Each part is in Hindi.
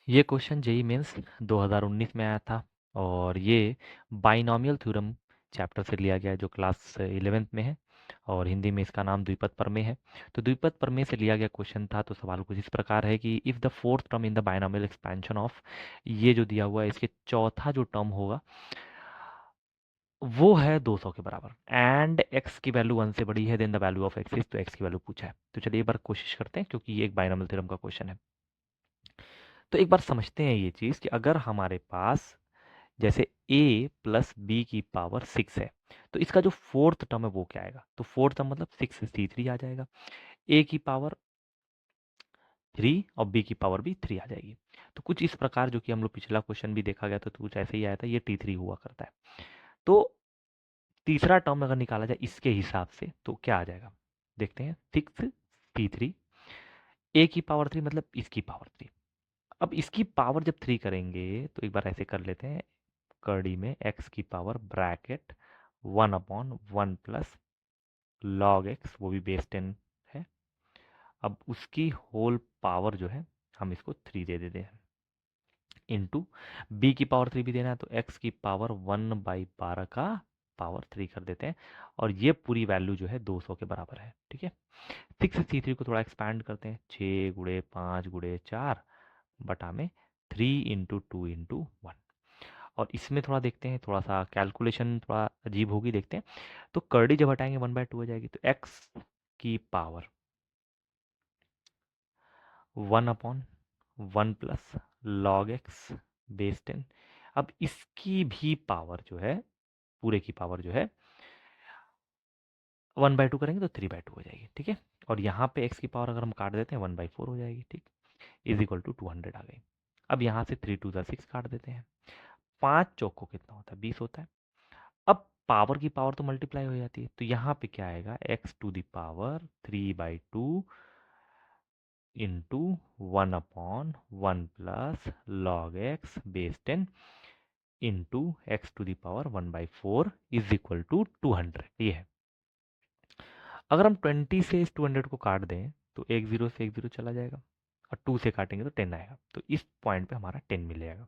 ये क्वेश्चन जेईई मेंस 2019 में आया था और ये बाइनोमियल थ्योरम चैप्टर से लिया गया है जो क्लास 11th में है और हिंदी में इसका नाम द्विपद प्रमेय है। तो द्विपद प्रमेय से लिया गया क्वेश्चन था। तो सवाल कुछ इस प्रकार है कि if the fourth term in the binomial expansion of, ये जो दिया हुआ है इसके चौथा जो टर्म होगा वो है 200 के बराबर एंड x की वैल्यू 1 से बड़ी है then the value of x is, तो x की वैल्यू पूछा है। तो चलिए एक बार कोशिश करते हैं क्योंकि ये एक बाइनोमियल थ्योरम का क्वेश्चन है। तो एक बार समझते हैं ये चीज़ कि अगर हमारे पास जैसे a प्लस बी की पावर 6 है तो इसका जो फोर्थ टर्म है वो क्या आएगा। तो फोर्थ टर्म मतलब 6c3 आ जाएगा, a की पावर 3 और b की पावर भी 3 आ जाएगी। तो कुछ इस प्रकार जो कि हम लोग पिछला क्वेश्चन भी देखा गया था तो कुछ ऐसे ही आया था, ये t3 हुआ करता है। तो तीसरा टर्म अगर निकाला जाए इसके हिसाब से तो क्या आ जाएगा, देखते हैं। 6c3 a की पावर 3 मतलब इसकी पावर 3। अब इसकी पावर जब 3 करेंगे तो एक बार ऐसे कर लेते हैं, कड़ी में x की power bracket 1/1 plus log x, वो भी बेस 10 है। अब उसकी होल पावर जो है हम इसको 3 दे देते हैं इंटू बी की पावर 3 भी देना है तो x की पावर 1/12 का पावर 3 कर देते हैं और ये पूरी वैल्यू जो है 200 के बराबर है। ठीक है, 6c3 को थोड़ा एक्सपैंड करते हैं, 6 गुड़े 5 गुड़े 4 बटा में 3 इंटू 2 इंटू 1। और इसमें थोड़ा देखते हैं, थोड़ा सा कैलकुलेशन थोड़ा अजीब होगी, देखते हैं। तो कर्डी जब हटाएंगे 1/2 हो जाएगी तो x की power 1/1 plus log x base 10। अब इसकी भी पावर जो है, पूरे की पावर जो है 1/2 करेंगे तो 3/2 हो जाएगी। ठीक है, और यहाँ पे x की पावर अगर हम काट देते हैं 1/4 हो जाएगी। ठीक, इज इक्वल टू 200 आ गई। अब यहाँ से 3 2 6 काट देते हैं, 5 चौको कितना होता है 20 होता है। अब पावर की पावर तो मल्टीप्लाई हो जाती है तो यहाँ पे क्या आएगा, x to the power 3/2 into 1/1 plus log x base 10 into x to the power 1/4 is equal to 200। ये है। अगर हम 20 से इस 200 को काट दें तो एक जीरो से एक जीरो चला जाएगा और 2 से काटेंगे तो 10 आएगा। तो इस पॉइंट पे हमारा 10 मिल जाएगा।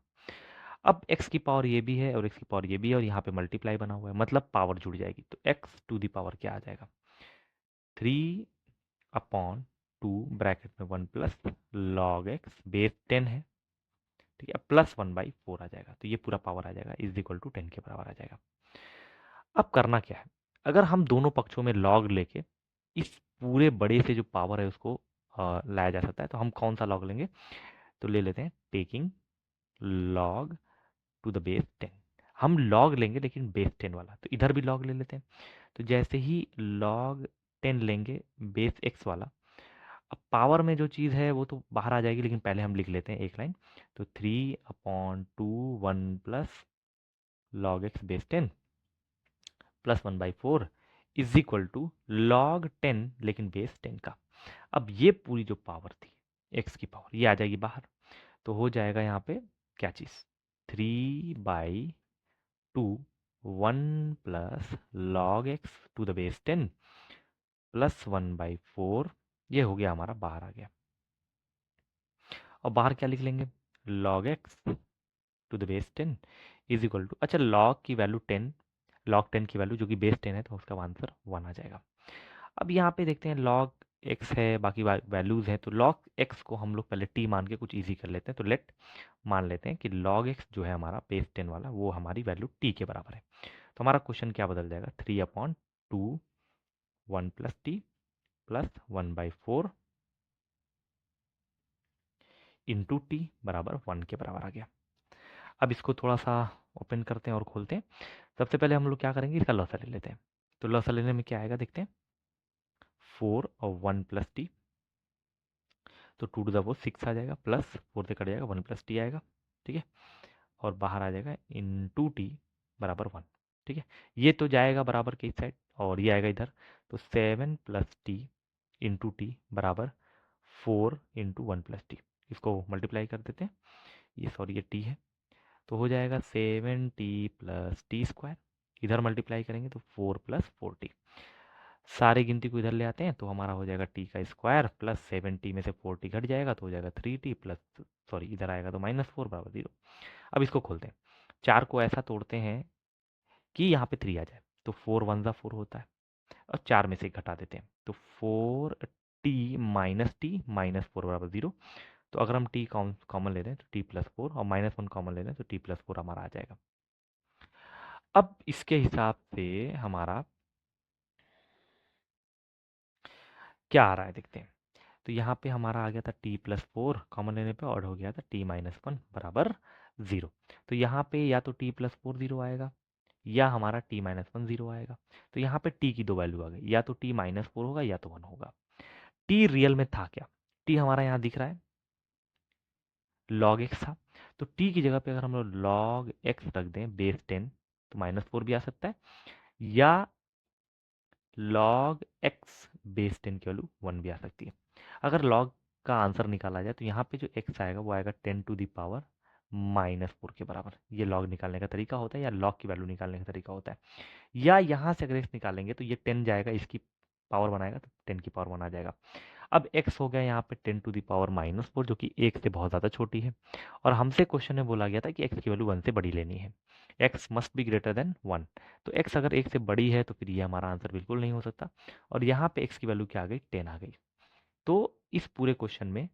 अब x की पावर ये भी है और x की पावर ये भी है और यहाँ पे मल्टीप्लाई बना हुआ है मतलब पावर जुड़ जाएगी। तो x टू दी पावर क्या आ जाएगा, 3/2 ब्रैकेट में 1 प्लस लॉग x बेस 10 है। ठीक है, प्लस 1/4 आ जाएगा तो ये पूरा पावर आ जाएगा इज इक्वल टू 10 के बराबर आ जाएगा। अब करना क्या है, अगर हम दोनों पक्षों में लॉग लेके इस पूरे बड़े से जो पावर है उसको लाया जा सकता है, तो हम कौन सा लॉग लेंगे, तो ले लेते हैं taking log to the base 10। हम लॉग लेंगे लेकिन बेस 10 वाला, तो इधर भी लॉग ले लेते हैं। तो जैसे ही लॉग 10 लेंगे बेस x वाला, अब पावर में जो चीज़ है वो तो बाहर आ जाएगी लेकिन पहले हम लिख लेते हैं एक लाइन। तो 3/2 1 plus log x base 10 plus 1/4 is equal to log 10 लेकिन बेस 10 का। अब ये पूरी जो पावर थी x की पावर ये आ जाएगी बाहर, तो हो जाएगा यहाँ पे क्या चीज़, 3/2 1 plus log x to the base 10 plus 1/4, ये हो गया हमारा, बाहर आ गया। और बाहर क्या लिख लेंगे, log x to the base 10 is equal to, अच्छा लॉग की वैल्यू 10, लॉग 10 की वैल्यू जो कि बेस 10 है तो उसका आंसर 1 आ जाएगा। अब यहाँ पे देखते हैं लॉग x है, बाकी वैल्यूज़ हैं, तो लॉग x को हम लोग पहले t मान के कुछ इजी कर लेते हैं। तो लेट मान लेते हैं कि log x जो है हमारा बेस 10 वाला वो हमारी वैल्यू t के बराबर है। तो हमारा क्वेश्चन क्या बदल जाएगा, 3/2 1 plus T plus 1/4 into T बराबर 1 के बराबर आ गया। अब इसको थोड़ा सा ओपन करते हैं और खोलते हैं। सबसे पहले हम लोग क्या करेंगे, इसका लॉसा ले लेते हैं। तो लॉसा लेने में क्या आएगा देखते हैं, 4 और 1 प्लस टी, तो 2 टू द पावर 6 आ जाएगा, प्लस 4 से कट जाएगा 1 प्लस टी आएगा। ठीक है, और बाहर आ जाएगा इंटू टी बराबर 1। ठीक है, ये तो जाएगा बराबर के इस साइड और ये आएगा इधर, तो 7 प्लस टी इंटू टी बराबर 4 इंटू 1 प्लस टी। इसको मल्टीप्लाई कर देते हैं, ये सॉरी ये टी है, तो हो जाएगा 7t प्लस टी स्क्वायर, इधर मल्टीप्लाई करेंगे तो 4 प्लस 4t, सारी गिनती को इधर ले आते हैं तो हमारा हो जाएगा टी का स्क्वायर प्लस 7t में से 4t घट जाएगा तो हो जाएगा 3t प्लस, सॉरी इधर आएगा तो -4 बराबर 0। अब इसको खोलते हैं, 4 को ऐसा तोड़ते हैं कि यहाँ पे 3 आ जाए, तो 4 1 ज़ा 4 होता है और 4 में से एक घटा देते हैं तो 4t - 4 बराबर 0। तो अगर हम t कॉमन ले रहे हैं तो t+4 और -1 कॉमन ले रहे हैं तो t+4 हमारा आ जाएगा। अब इसके हिसाब से हमारा क्या आ रहा है देखते हैं। तो यहाँ पे हमारा आ गया था t+4 कॉमन लेने पे और हो गया था t-1 बराबर 0। तो यहाँ पे या तो t+4 0 आएगा या हमारा t-1 0 आएगा। तो यहाँ पे t की दो वैल्यू आ गई, या तो t-4 होगा या तो 1 होगा। t रियल में था क्या? t हमारा यहाँ दिख रहा है log x था, तो t की जगह पे अगर हम लोग log x रख दें बेस 10 तो -4 भी आ सकता है, या log x बेस 10 की वैल्यू 1 भी आ सकती है। अगर log का आंसर निकाला जाए तो यहाँ पे जो x आएगा वो आएगा 10 टू द पावर -4 के बराबर। ये log निकालने का तरीका होता है या log की वैल्यू निकालने का तरीका होता है। या यहाँ से अगर x निकालेंगे तो ये 10 जाएगा, इसकी पावर बनाएगा तो 10 की पावर 1 आ जाएगा। अब x हो गया यहाँ पे 10 टू द पावर -4 जो कि 1 से बहुत ज़्यादा छोटी है, और हमसे क्वेश्चन में बोला गया था कि x की वैल्यू 1 से बड़ी लेनी है, x must be greater than 1। तो x अगर 1 से बड़ी है तो फिर ये हमारा आंसर बिल्कुल नहीं हो सकता, और यहाँ पे x की वैल्यू क्या आ गई 10 आ गई। तो इस पूरे क्वेश्चन में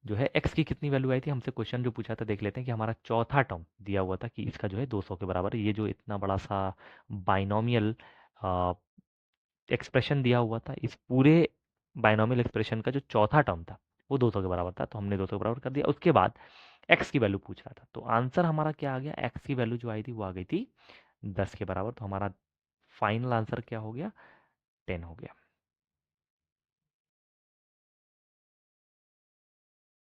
जो है x की कितनी वैल्यू आई थी, हमसे क्वेश्चन जो पूछा था देख लेते हैं कि हमारा चौथा टर्म दिया हुआ था कि इसका जो है 200 के बराबर है। ये जो इतना बड़ा सा बाइनोमियल एक्सप्रेशन दिया हुआ था, इस पूरे बाइनोमियल एक्सप्रेशन का जो चौथा टर्म था वो 200 के बराबर था, तो हमने 200 के बराबर कर दिया। उसके बाद x की वैल्यू पूछ रहा था, तो आंसर हमारा क्या आ गया, x की वैल्यू जो आई थी वो आ गई थी 10 के बराबर। तो हमारा फाइनल आंसर क्या हो गया, 10 हो गया।